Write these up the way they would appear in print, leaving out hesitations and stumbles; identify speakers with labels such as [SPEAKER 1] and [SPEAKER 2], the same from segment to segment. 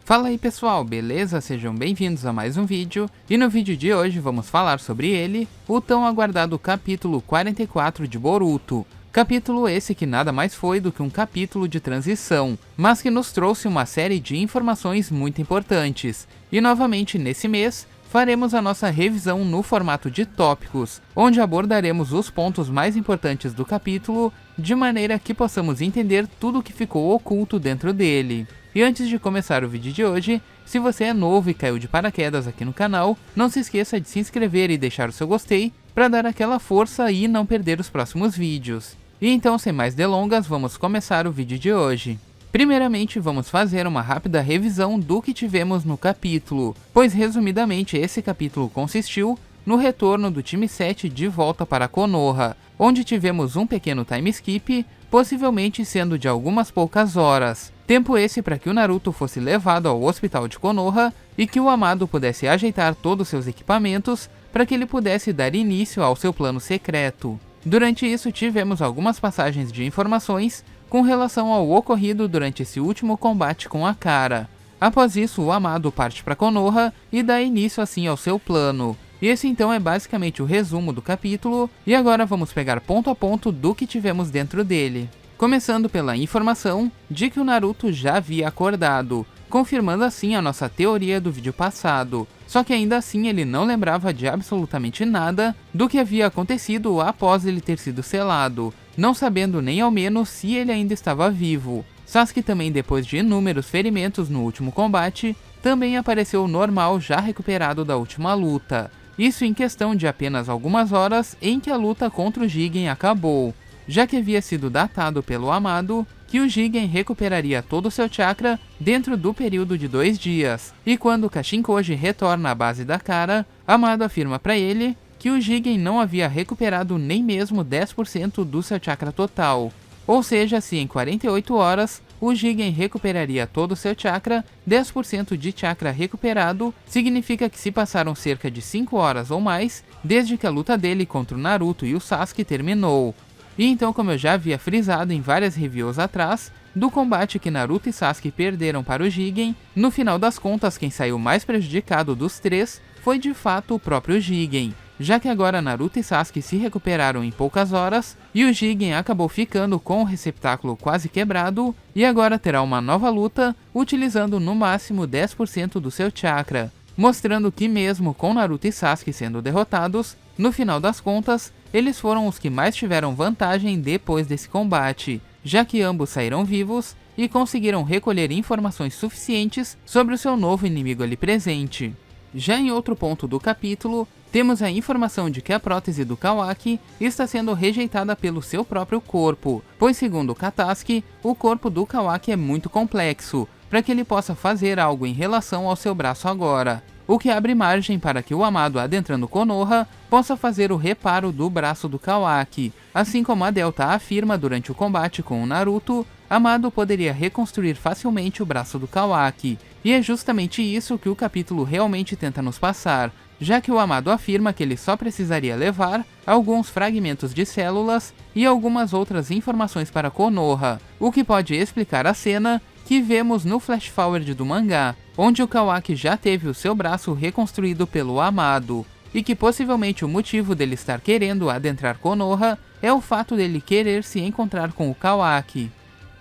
[SPEAKER 1] Fala aí pessoal, beleza? Sejam bem-vindos a mais um vídeo, e no vídeo de hoje vamos falar sobre ele, o tão aguardado capítulo 44 de Boruto. Capítulo esse que nada mais foi do que um capítulo de transição, mas que nos trouxe uma série de informações muito importantes. E novamente nesse mês, faremos a nossa revisão no formato de tópicos, onde abordaremos os pontos mais importantes do capítulo, de maneira que possamos entender tudo o que ficou oculto dentro dele. E antes de começar o vídeo de hoje, se você é novo e caiu de paraquedas aqui no canal, não se esqueça de se inscrever e deixar o seu gostei, para dar aquela força e não perder os próximos vídeos. E então, sem mais delongas, vamos começar o vídeo de hoje. Primeiramente, vamos fazer uma rápida revisão do que tivemos no capítulo, pois resumidamente esse capítulo consistiu no retorno do time 7 de volta para Konoha, onde tivemos um pequeno time skip, possivelmente sendo de algumas poucas horas. Tempo esse para que o Naruto fosse levado ao hospital de Konoha e que o Amado pudesse ajeitar todos seus equipamentos para que ele pudesse dar início ao seu plano secreto. Durante isso tivemos algumas passagens de informações com relação ao ocorrido durante esse último combate com a Kara. Após isso, o Amado parte para Konoha e dá início assim ao seu plano. E esse então é basicamente o resumo do capítulo, e agora vamos pegar ponto a ponto do que tivemos dentro dele. Começando pela informação de que o Naruto já havia acordado, confirmando assim a nossa teoria do vídeo passado. Só que ainda assim ele não lembrava de absolutamente nada do que havia acontecido após ele ter sido selado, não sabendo nem ao menos se ele ainda estava vivo. Sasuke também, depois de inúmeros ferimentos no último combate, também apareceu normal, já recuperado da última luta. Isso em questão de apenas algumas horas em que a luta contra o Jigen acabou, já que havia sido datado pelo Amado que o Jigen recuperaria todo o seu chakra dentro do período de 2 dias, e quando Kashinkoji retorna à base da Kara, Amado afirma para ele que o Jigen não havia recuperado nem mesmo 10% do seu chakra total. Ou seja, se em 48 horas o Jigen recuperaria todo o seu chakra, 10% de chakra recuperado significa que se passaram cerca de 5 horas ou mais desde que a luta dele contra o Naruto e o Sasuke terminou. E então, como eu já havia frisado em várias reviews atrás, do combate que Naruto e Sasuke perderam para o Jigen, no final das contas quem saiu mais prejudicado dos três foi de fato o próprio Jigen, já que agora Naruto e Sasuke se recuperaram em poucas horas, e o Jigen acabou ficando com o receptáculo quase quebrado, e agora terá uma nova luta, utilizando no máximo 10% do seu chakra, mostrando que mesmo com Naruto e Sasuke sendo derrotados, no final das contas, eles foram os que mais tiveram vantagem depois desse combate, já que ambos saíram vivos e conseguiram recolher informações suficientes sobre o seu novo inimigo ali presente. Já em outro ponto do capítulo, temos a informação de que a prótese do Kawaki está sendo rejeitada pelo seu próprio corpo, pois segundo Katasuki, o corpo do Kawaki é muito complexo para que ele possa fazer algo em relação ao seu braço agora, o que abre margem para que o Amado, adentrando Konoha, possa fazer o reparo do braço do Kawaki. Assim como a Delta afirma durante o combate com o Naruto, Amado poderia reconstruir facilmente o braço do Kawaki, e é justamente isso que o capítulo realmente tenta nos passar, já que o Amado afirma que ele só precisaria levar alguns fragmentos de células e algumas outras informações para Konoha, o que pode explicar a cena que vemos no flash forward do mangá, onde o Kawaki já teve o seu braço reconstruído pelo Amado, e que possivelmente o motivo dele estar querendo adentrar Konoha é o fato dele querer se encontrar com o Kawaki.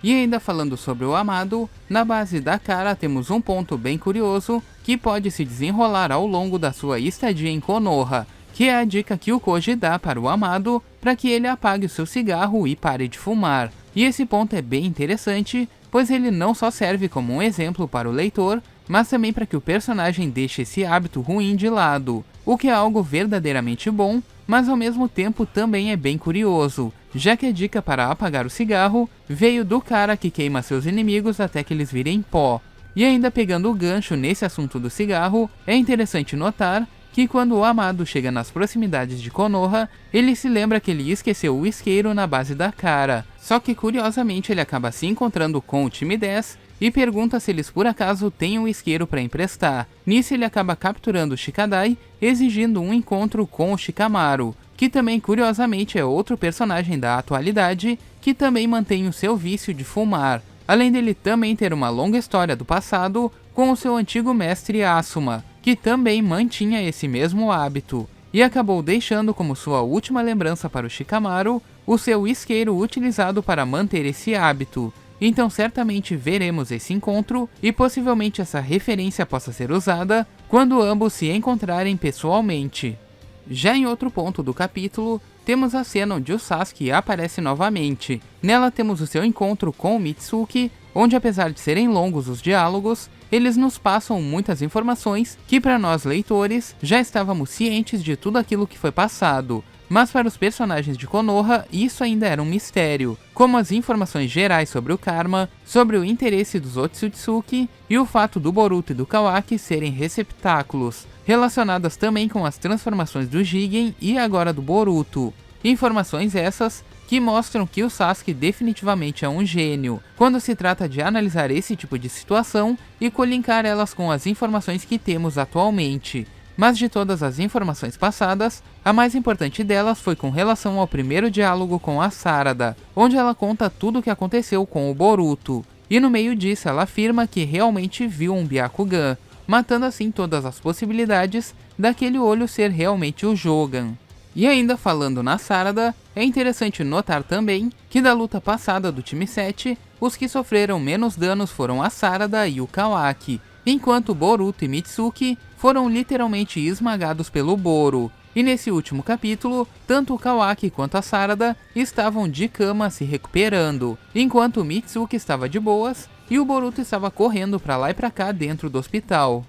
[SPEAKER 1] E ainda falando sobre o Amado, na base da Kara temos um ponto bem curioso que pode se desenrolar ao longo da sua estadia em Konoha, que é a dica que o Koji dá para o Amado para que ele apague o seu cigarro e pare de fumar. E esse ponto é bem interessante, pois ele não só serve como um exemplo para o leitor, mas também para que o personagem deixe esse hábito ruim de lado, o que é algo verdadeiramente bom, mas ao mesmo tempo também é bem curioso, já que a dica para apagar o cigarro veio do cara que queima seus inimigos até que eles virem pó. E ainda pegando o gancho nesse assunto do cigarro, é interessante notar que quando o Amado chega nas proximidades de Konoha, ele se lembra que ele esqueceu o isqueiro na base da Kara, só que curiosamente ele acaba se encontrando com o time 10 e pergunta se eles por acaso têm um isqueiro para emprestar. Nisso ele acaba capturando o Shikadai, exigindo um encontro com o Shikamaru, que também curiosamente é outro personagem da atualidade que também mantém o seu vício de fumar, além dele também ter uma longa história do passado com o seu antigo mestre Asuma, que também mantinha esse mesmo hábito, e acabou deixando como sua última lembrança para o Shikamaru o seu isqueiro utilizado para manter esse hábito. Então certamente veremos esse encontro e possivelmente essa referência possa ser usada quando ambos se encontrarem pessoalmente. Já em outro ponto do capítulo, temos a cena onde o Sasuke aparece novamente. Nela temos o seu encontro com o Mitsuki, onde apesar de serem longos os diálogos, eles nos passam muitas informações que para nós leitores já estávamos cientes de tudo aquilo que foi passado. Mas para os personagens de Konoha, isso ainda era um mistério, como as informações gerais sobre o karma, sobre o interesse dos Otsutsuki e o fato do Boruto e do Kawaki serem receptáculos, relacionadas também com as transformações do Jigen e agora do Boruto. Informações essas que mostram que o Sasuke definitivamente é um gênio, quando se trata de analisar esse tipo de situação e colinkar elas com as informações que temos atualmente. Mas de todas as informações passadas, a mais importante delas foi com relação ao primeiro diálogo com a Sarada, onde ela conta tudo o que aconteceu com o Boruto, e no meio disso ela afirma que realmente viu um Byakugan, matando assim todas as possibilidades daquele olho ser realmente o Jogan. E ainda falando na Sarada, é interessante notar também que da luta passada do time 7, os que sofreram menos danos foram a Sarada e o Kawaki, enquanto Boruto e Mitsuki foram literalmente esmagados pelo Boro. E nesse último capítulo, tanto o Kawaki quanto a Sarada estavam de cama se recuperando, enquanto o Mitsuki estava de boas e o Boruto estava correndo para lá e para cá dentro do hospital.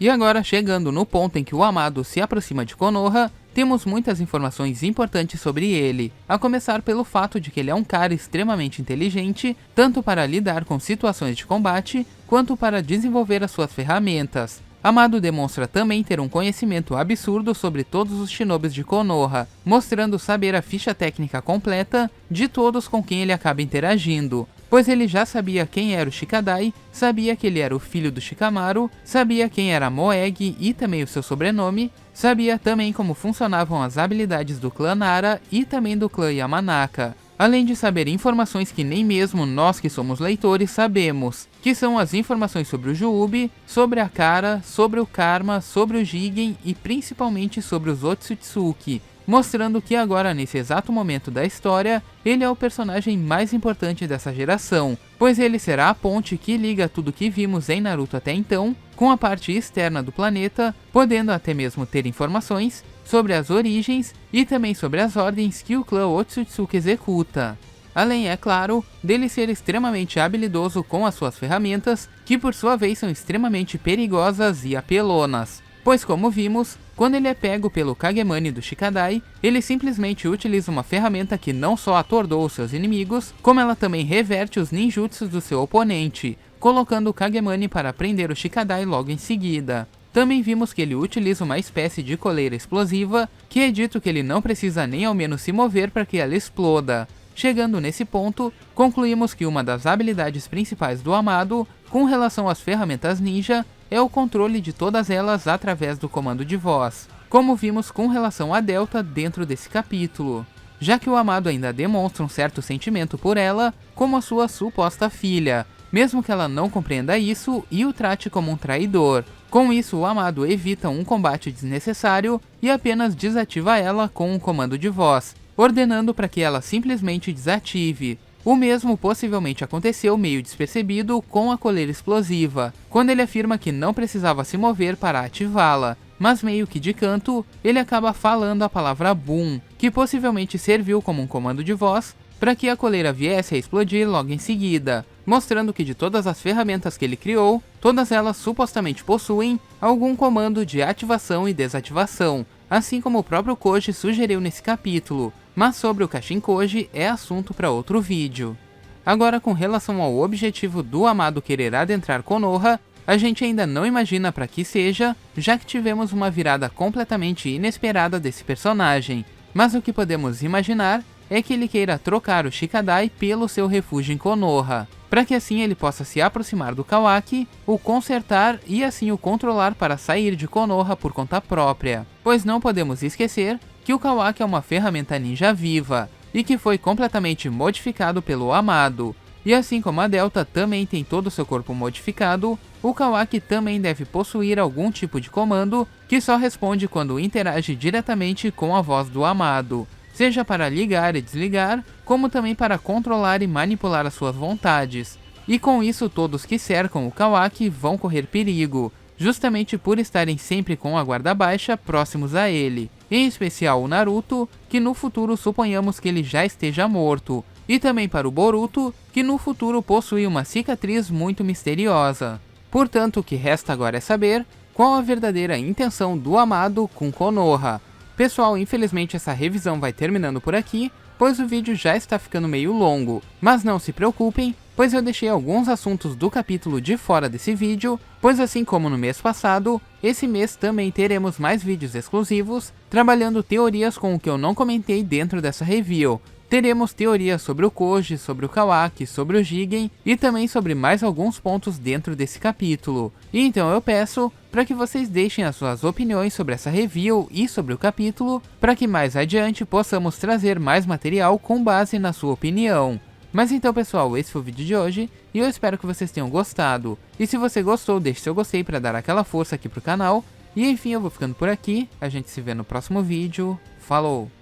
[SPEAKER 1] E agora, chegando no ponto em que o Amado se aproxima de Konoha, temos muitas informações importantes sobre ele, a começar pelo fato de que ele é um cara extremamente inteligente, tanto para lidar com situações de combate, quanto para desenvolver as suas ferramentas. Amado demonstra também ter um conhecimento absurdo sobre todos os shinobis de Konoha, mostrando saber a ficha técnica completa de todos com quem ele acaba interagindo, pois ele já sabia quem era o Shikadai, sabia que ele era o filho do Shikamaru, sabia quem era Moeg e também o seu sobrenome, sabia também como funcionavam as habilidades do clã Nara e também do clã Yamanaka, além de saber informações que nem mesmo nós que somos leitores sabemos, que são as informações sobre o Juubi, sobre a Kara, sobre o Karma, sobre o Jigen e principalmente sobre os Otsutsuki, mostrando que agora nesse exato momento da história, ele é o personagem mais importante dessa geração, pois ele será a ponte que liga tudo que vimos em Naruto até então, com a parte externa do planeta, podendo até mesmo ter informações sobre as origens e também sobre as ordens que o clã Otsutsuki executa. Além, é claro, dele ser extremamente habilidoso com as suas ferramentas, que por sua vez são extremamente perigosas e apelonas. Pois como vimos, quando ele é pego pelo Kagemani do Shikadai, ele simplesmente utiliza uma ferramenta que não só atordou os seus inimigos, como ela também reverte os ninjutsus do seu oponente, colocando o Kagemani para prender o Shikadai logo em seguida. Também vimos que ele utiliza uma espécie de coleira explosiva, que é dito que ele não precisa nem ao menos se mover para que ela exploda. Chegando nesse ponto, concluímos que uma das habilidades principais do Amado, com relação às ferramentas ninja, é o controle de todas elas através do comando de voz, como vimos com relação a Delta dentro desse capítulo, já que o Amado ainda demonstra um certo sentimento por ela como a sua suposta filha, mesmo que ela não compreenda isso e o trate como um traidor. Com isso, o Amado evita um combate desnecessário e apenas desativa ela com um comando de voz, ordenando para que ela simplesmente desative. O mesmo possivelmente aconteceu meio despercebido com a coleira explosiva, quando ele afirma que não precisava se mover para ativá-la, mas meio que de canto, ele acaba falando a palavra Boom, que possivelmente serviu como um comando de voz para que a coleira viesse a explodir logo em seguida, mostrando que de todas as ferramentas que ele criou, todas elas supostamente possuem algum comando de ativação e desativação, assim como o próprio Koji sugeriu nesse capítulo, mas sobre o Kashin-Koji é assunto para outro vídeo. Agora, com relação ao objetivo do Amado querer adentrar Konoha, a gente ainda não imagina para que seja, já que tivemos uma virada completamente inesperada desse personagem, mas o que podemos imaginar é que ele queira trocar o Shikadai pelo seu refúgio em Konoha, para que assim ele possa se aproximar do Kawaki, o consertar e assim o controlar para sair de Konoha por conta própria, pois não podemos esquecer que o Kawaki é uma ferramenta ninja viva, e que foi completamente modificado pelo Amado. E assim como a Delta também tem todo o seu corpo modificado, o Kawaki também deve possuir algum tipo de comando que só responde quando interage diretamente com a voz do amado, seja para ligar e desligar, como também para controlar e manipular as suas vontades. E com isso todos que cercam o Kawaki vão correr perigo, justamente por estarem sempre com a guarda baixa próximos a ele, em especial o Naruto, que no futuro suponhamos que ele já esteja morto, e também para o Boruto, que no futuro possui uma cicatriz muito misteriosa. Portanto, o que resta agora é saber qual a verdadeira intenção do amado com Konoha. Pessoal, infelizmente essa revisão vai terminando por aqui, pois o vídeo já está ficando meio longo, mas não se preocupem, pois eu deixei alguns assuntos do capítulo de fora desse vídeo, pois assim como no mês passado, esse mês também teremos mais vídeos exclusivos, trabalhando teorias com o que eu não comentei dentro dessa review. Teremos teorias sobre o Koji, sobre o Kawaki, sobre o Jigen e também sobre mais alguns pontos dentro desse capítulo. E então eu peço para que vocês deixem as suas opiniões sobre essa review e sobre o capítulo, para que mais adiante possamos trazer mais material com base na sua opinião. Mas então pessoal, esse foi o vídeo de hoje e eu espero que vocês tenham gostado. E se você gostou, deixe seu gostei para dar aquela força aqui pro canal. E enfim, eu vou ficando por aqui, a gente se vê no próximo vídeo. Falou!